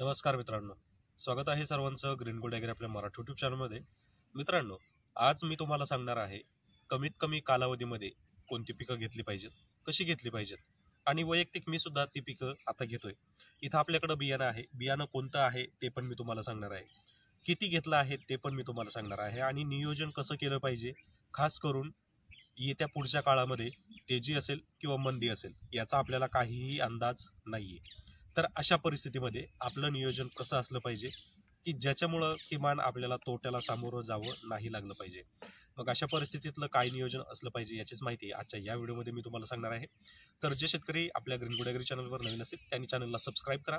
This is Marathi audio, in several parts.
नमस्कार मित्रांनो, स्वागत आहे सर्वांचं ग्रीन गोल्ड ॲग्री आपल्या मराठी यूट्यूब चॅनलमध्ये. मित्रांनो, आज मी तुम्हाला सांगणार आहे कमीत कमी कालावधीमध्ये कोणती पिकं घेतली पाहिजेत, कशी घेतली पाहिजेत आणि वैयक्तिक मी सुद्धा ती पिकं आता घेतोय. इथं आपल्याकडं बियाणं आहे, बियाणं कोणतं आहे ते पण मी तुम्हाला सांगणार आहे, किती घेतलं आहे ते पण मी तुम्हाला सांगणार आहे आणि नियोजन कसं केलं पाहिजे, खास करून येत्या पुढच्या काळामध्ये तेजी असेल किंवा मंदी असेल याचा आपल्याला काहीही अंदाज नाहीये. तर अशा परिस्थितीमध्ये आपलं नियोजन कसं असलं पाहिजे की ज्याच्यामुळं किमान आपल्याला तोट्याला सामोरं जावं नाही लागलं पाहिजे. मग अशा परिस्थितीतलं काय नियोजन असलं पाहिजे याचीच माहिती आजच्या या व्हिडिओमध्ये मी तुम्हाला सांगणार आहे. तर जे शेतकरी आपल्या ग्रीन गोल्ड ॲग्री चॅनलवर नवीन असतील त्यांनी चॅनलला सबस्क्राईब करा,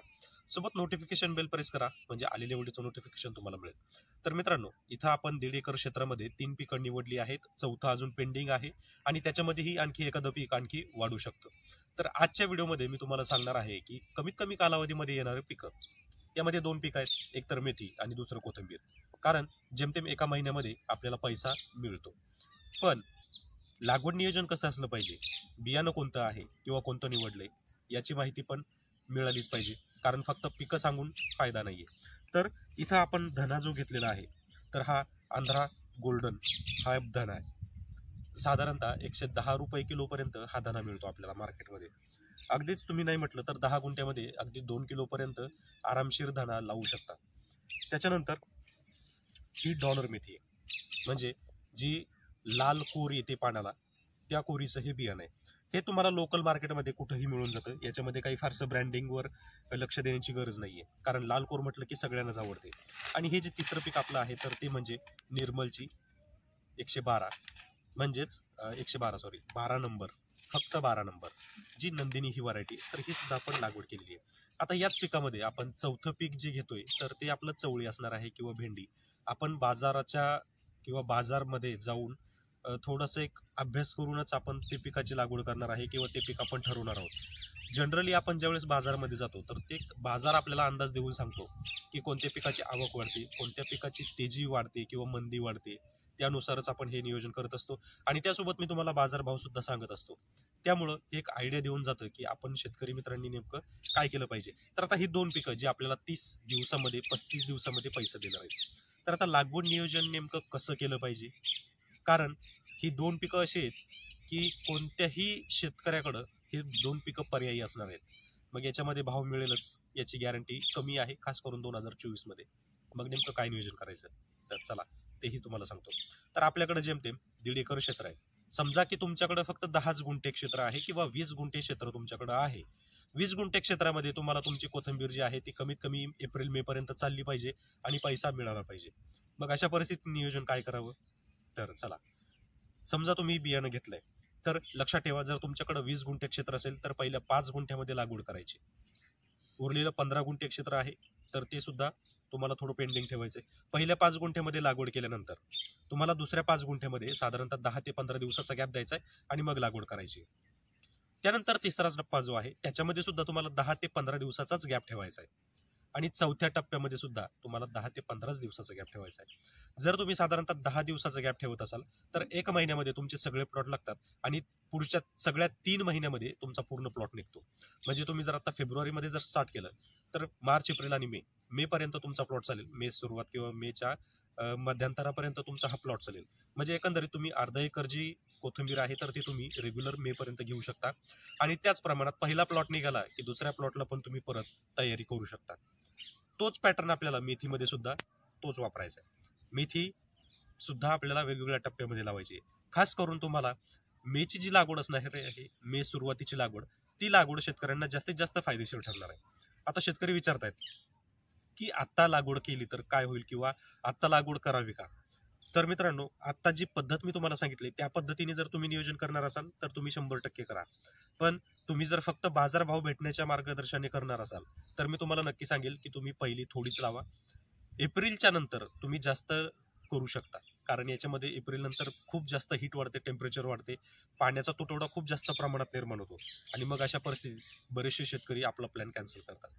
सोबत नोटिफिकेशन बेल प्रेस करा म्हणजे आलेल्या व्हिडिओचं नोटिफिकेशन तुम्हाला मिळेल. तर मित्रांनो, इथं आपण 1.5 एकर क्षेत्रामध्ये 3 पिकं निवडली आहेत, चौथं अजून पेंडिंग आहे आणि त्याच्यामध्येही आणखी एखादं पीक आणखी वाढू शकतं. तर आजच्या व्हिडिओमध्ये मी तुम्हाला सांगणार आहे की कमीत कमी कालावधीमध्ये येणारे पिकं, यामध्ये 2 पिकं आहेत, एक तर मेथी आणि दुसरं कोथिंबीर. कारण जेमतेम एका महिन्यामध्ये आपल्याला पैसा मिळतो. पण लागवड नियोजन कसं असलं पाहिजे, बियाणं कोणतं आहे किंवा कोणतं निवडलंय याची माहिती पण मिळालीच पाहिजे. कारण फक्त पिकं सांगून फायदा नाहीये. तर इथं आपण धना जो घेतलेला आहे, तर हा आंध्रा गोल्डन हा धना आहे. साधारणतः 110 रुपये किलोपर्यंत हा धना मिळतो आपल्याला मार्केटमध्ये. अगदीच तुम्ही नाही म्हटलं तर 10 गुंठ्यामध्ये अगदी 2 किलोपर्यंत आरामशीर धना लावू शकता. त्याच्यानंतर ही डॉलर मेथी आहे, म्हणजे जी लाल कोर येते पानाला त्या कोरीचं हे बियाणं आहे. हे तुम्हाला लोकल मार्केटमध्ये कुठंही मिळून जातं. याच्यामध्ये काही फारसं ब्रँडिंगवर लक्ष देण्याची गरज नाहीये, कारण लाल कोर म्हटलं की सगळ्यांनाच आवडते. आणि हे जे तिसरं पीक आपलं आहे तर ते म्हणजे निर्मलची 112, म्हणजेच 12 नंबर, फक्त 12 नंबर, जी नंदिनी ही व्हरायटी, तर ही सुद्धा आपण लागवड केलेली आहे. आता याच पिकामध्ये आपण चौथं पीक जे घेतोय तर ते आपलं चवळी असणार आहे किंवा भेंडी. आपण बाजाराच्या किंवा बाजारमध्ये जाऊन थोडंसं एक अभ्यास करूनच आपण ते पिकाची लागवड करणार आहे किंवा ते पीक आपण ठरवणार आहोत. जनरली आपण ज्यावेळेस बाजारामध्ये जातो तर ते बाजार आपल्याला अंदाज देऊन सांगतो की कोणत्या पिकाची आवक वाढते, कोणत्या पिकाची तेजी वाढते किंवा मंदी वाढते. त्यानुसारच आपण हे नियोजन करत असतो आणि त्यासोबत मी तुम्हाला बाजारभाव सुद्धा सांगत असतो. त्यामुळं एक आयडिया देऊन जातं की आपण शेतकरी मित्रांनी नेमकं काय केलं पाहिजे. तर आता ही 2 पिकं जी आपल्याला 30 दिवसामध्ये 35 दिवसामध्ये पैसे देणार आहेत. तर आता लागवड नियोजन नेमकं कसं केलं पाहिजे, कारण ही 2 पिकं अशी आहेत की कोणत्याही शेतकऱ्याकडं हे 2 पिकं पर्यायी असणार आहेत. मग याच्यामध्ये भाव मिळेलच याची गॅरंटी कमी आहे, खास करून 2024 मध्ये. मग नेमकं काय नियोजन करायचं, तर चला तेही तुम्हाला सांगतो. तर आपल्याकडे जेमतेम 1.5 एकर क्षेत्र आहे. समजा की तुमच्याकडे फक्त 10 गुंठे क्षेत्र आहे किंवा 20 गुंठे क्षेत्र तुमच्याकडे आहे. 20 गुंठे क्षेत्रामध्ये तुम्हाला तुमची कोथिंबीर जी आहे ती कमीत कमी एप्रिल मे पर्यंत चालली पाहिजे आणि पैसा मिळाला पाहिजे. मग अशा परिस्थितीत नियोजन काय करावं, तर चला. समजा तुम्ही बियाणं घेतलंय, तर लक्षात ठेवा, जर तुमच्याकडे 20 गुंठे क्षेत्र असेल तर पहिल्या 5 गुंठ्यामध्ये लागवड करायची. उरलेलं 15 गुंठे क्षेत्र आहे तर ते सुद्धा तुम्हाला थोडं पेंडिंग ठेवायचं आहे. पहिल्या 5 गुंठ्यामध्ये लागवड केल्यानंतर तुम्हाला दुसऱ्या 5 गुंठ्यामध्ये साधारणतः 10 ते 15 दिवसाचा गॅप द्यायचा आहे आणि मग लागवड करायची. त्यानंतर तिसरा टप्पा जो आहे त्याच्यामध्ये सुद्धा तुम्हाला 10 ते 15 दिवसाचाच गॅप ठेवायचा आहे आणि चौथ्या टप्प्यामध्ये सुद्धा तुम्हाला 10 ते 15 दिवसाचा गॅप ठेवायचा आहे. जर तुम्ही साधारणतः 10 दिवसाचा गॅप ठेवत असाल तर 1 महिन्यामध्ये तुमचे सगळे प्लॉट लागतात आणि पुढच्या सगळ्या 3 महिन्यामध्ये तुमचा पूर्ण प्लॉट निघतो. म्हणजे तुम्ही जर आता फेब्रुवारीमध्ये जर स्टार्ट केलं तर मार्च, एप्रिल आणि मे पर्यंत तुमचा प्लॉट चालेल. मे सुरुवात किंवा मेच्या मध्यंतरापर्यंत तुमचा हा प्लॉट चालेल. म्हणजे एकंदरीत तुम्ही अर्धा एकर जी कोथिंबीर आहे तर ती तुम्ही रेग्युलर मे पर्यंत घेऊ शकता आणि त्याच प्रमाणात पहिला प्लॉट निघाला की दुसऱ्या प्लॉटला पण तुम्ही परत तयारी करू शकता. तोच पॅटर्न आपल्याला मेथीमध्ये सुद्धा तोच वापरायचा आहे. मेथी सुद्धा आपल्याला वेगवेगळ्या टप्प्यामध्ये लावायची आहे. खास करून तुम्हाला मेची जी लागवड असणार आहे, मे सुरुवातीची लागवड, ती लागवड शेतकऱ्यांना जास्तीत जास्त फायदेशीर ठरणार आहे. आता शेतकरी विचारतायत की आत्ता लागवड केली तर काय होईल किंवा आत्ता लागवड करावी का. तर मित्रांनो, आत्ता जी पद्धत मी तुम्हाला सांगितली त्या पद्धतीने जर तुम्ही नियोजन करणार असाल तर तुम्ही 100% करा. पण तुम्ही जर फक्त बाजारभाव भेटण्याच्या मार्गदर्शनाने करणार असाल तर मी तुम्हाला नक्की सांगेल की तुम्ही पहिली थोडीच लावा. एप्रिलच्या नंतर तुम्ही जास्त करू शकता, कारण याच्यामध्ये एप्रिल नंतर खूप जास्त हीट वाढते, टेम्परेचर वाढते, पाण्याचा तुटवडा खूप जास्त प्रमाणात निर्माण होतो आणि मग अशा परिस्थितीत बरेचसे शेतकरी आपला प्लॅन कॅन्सल करतात.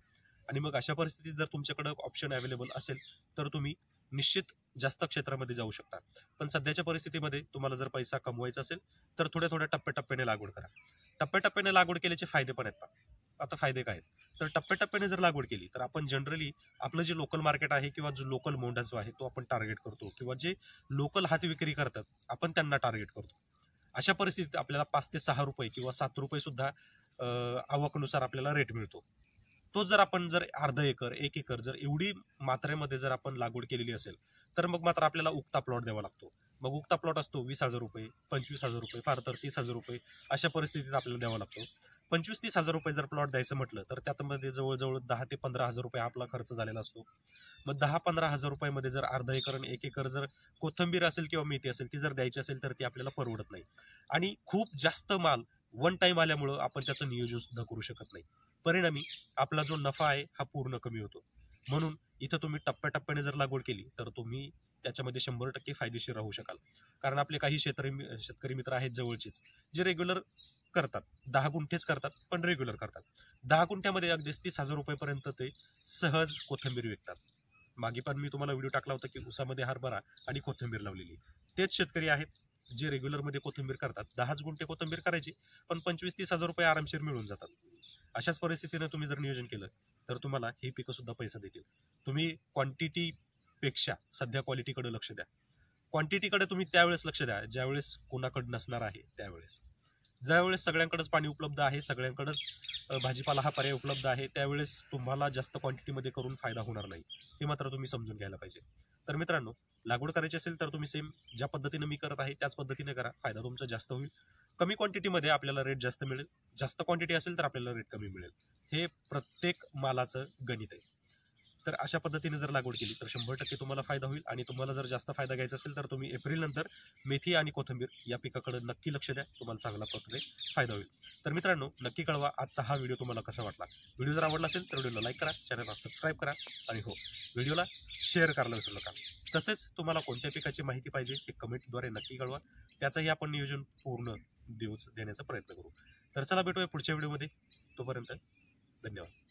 आणि मग अशा परिस्थितीत जर तुमच्याकडे ऑप्शन अवेलेबल असेल तर तुम्ही निश्चित जास्त क्षेत्रामध्ये जाऊ शकता. पण सध्याच्या परिस्थितीमध्ये तुम्हाला जर पैसा कमवायचा असेल तर थोड्या थोड्या टप्प्याटप्प्याने लागवड करा. टप्प्याटप्प्याने लागवड केल्याचे फायदे पण आहेत. आता फायदे काय आहेत? तर टप्प्याटप्प्याने जर लागवड केली तर आपण जनरली आपलं जे लोकल मार्केट आहे किंवा जो लोकल मोंढा जो आहे तो आपण टार्गेट करतो, किंवा जे लोकल हात विक्री करतात आपण त्यांना टार्गेट करतो. अशा परिस्थितीत आपल्याला 5 ते 6 रुपये किंवा 7 रुपये सुद्धा आवकनुसार आपल्याला रेट मिळतो. तो जर आपण जर अर्धा एकर, 1 एकर जर एवढी मात्रेमध्ये जर आपण लागवड केलेली असेल, तर मग मात्र आपल्याला उक्ता प्लॉट द्यावा लागतो. मग उक्ता प्लॉट असतो 20,000 रुपये, 25,000 रुपये, फार तर 30,000 रुपये अशा परिस्थितीत आपल्याला द्यावा लागतो. 25-30,000 रुपये जर प्लॉट द्यायचं म्हटलं, तर त्यामध्ये जवळ-जवळ 10 ते 15,000 रुपये आपला खर्च झालेला असतो. मग 10-15,000 रुपयामध्ये जर अर्धा एकर आणि 1 एकर जर कोथिंबीर असेल किंवा मेथी असेल, ती जर द्यायची असेल, तर ती आपल्याला परवडत नाही. आणि खूप जास्त माल वन टाईम आल्यामुळं आपण त्याचं नियोजन सुद्धा करू शकत नाही. परिणामी आपला जो नफा आहे हा पूर्ण कमी होतो. म्हणून इथं तुम्ही टप्प्याटप्प्याने जर लागवड केली तर तुम्ही त्याच्यामध्ये 100% फायदेशीर राहू शकाल. कारण आपले काही शेतकरी मित्र आहेत जवळचेच, जे रेग्युलर करतात. 10 गुंठेच करतात, पण रेग्युलर करतात. 10 गुंठ्यामध्ये अगदीच 30,000 रुपयेपर्यंत ते सहज कोथिंबीर विकतात. मागे पण मी तुम्हाला व्हिडिओ टाकला होता की ऊसामध्ये हरभरा आणि कोथिंबीर लावलेली. तेच शेतकरी आहेत जे रेग्युलरमध्ये कोथिंबीर करतात. 10 गुंठे कोथिंबीर करायची, पण 25-30,000 रुपये आरामशीर मिळून जातात. अशाच परिस्थितीनं तुम्ही जर नियोजन केलं तर तुम्हाला ही पिकं सुद्धा पैसा देतील. तुम्ही क्वांटिटीपेक्षा सध्या क्वालिटीकडे लक्ष द्या. क्वांटिटीकडे तुम्ही त्यावेळेस लक्ष द्या ज्यावेळेस कोणाकडे नसणार आहे त्यावेळेस. ज्यावेळेस सगळ्यांकडेच पाणी उपलब्ध आहे, सगळ्यांकडेच भाजीपाला हा पर्याय उपलब्ध आहे, त्यावेळेस तुम्हाला जास्त क्वांटिटीमध्ये करून फायदा होणार नाही. हे मात्र तुम्ही समजून घ्यायला पाहिजे. तर मित्रांनो, लागवड करायची असेल तर तुम्ही सेम ज्या पद्धतीने मी करत आहे त्याच पद्धतीने करा. फायदा तुमचा जास्त होईल. कमी क्वांटिटीमध्ये आपल्याला रेट जास्त मिळेल. जास्त क्वांटिटी असेल तर आपल्याला रेट कमी मिळेल. हे प्रत्येक मालाचं गणित आहे. तर अशा पद्धतीने जर लागवड केली तर 100% तुम्हाला फायदा होईल. आणि तुम्हाला जर जास्त फायदा घ्यायचा असेल तर तुम्ही एप्रिल नंतर मेथी आणि कोथिंबीर या पिकाकडे नक्की लक्ष द्या. तुम्हाला चांगला प्रकारे फायदा होईल. तर मित्रांनो, नक्की कळवा आजचा हा व्हिडिओ तुम्हाला कसा वाटला. व्हिडिओ जर आवडला असेल तर व्हिडिओला लाईक करा, चॅनलला सबस्क्राईब करा आणि हो, व्हिडिओला शेअर करायला विसरू नका. तसेच तुम्हाला कोणत्या पिकाची माहिती पाहिजे हे कमेंटद्वारे नक्की कळवा. त्याचंही आपण नियोजन पूर्ण देण्याचा प्रयत्न करू. तर चला भेटूया पुढच्या व्हिडिओमध्ये. तोपर्यंत धन्यवाद.